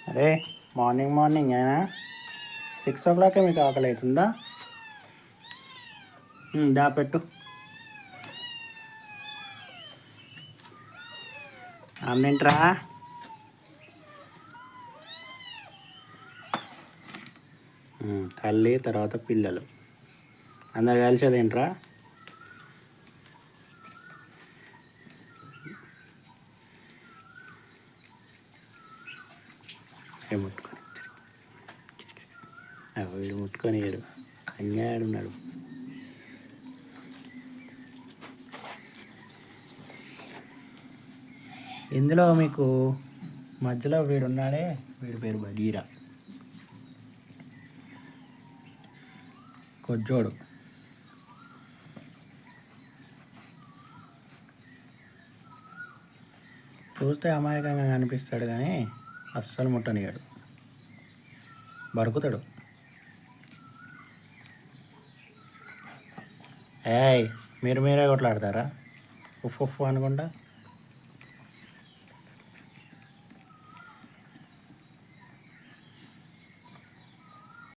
అరే morning morning అయినా 6 o'clock మీకు ఆకలి అవుతుందా? దా పెట్టు. ఆమ్లెంట్రా. తల్లి తర్వాత పిల్లలు అందరు కలిసి అదేంట్రా. ముట్టుకొని వీడు ముట్టుకొని అన్యాడు ఉన్నాడు. ఇందులో మీకు మధ్యలో వీడున్నాడే, వీడి పేరు బగీరా, కొజ్జోడు. చూస్తే అమాయకంగా కనిపిస్తాడు కానీ అస్సలు ముట్టనియాడు, బరుకుతాడు. ఏయ్, మీరే కొట్లాడతారా ఉఫ్ ఉఫ్ అనుకుంటా?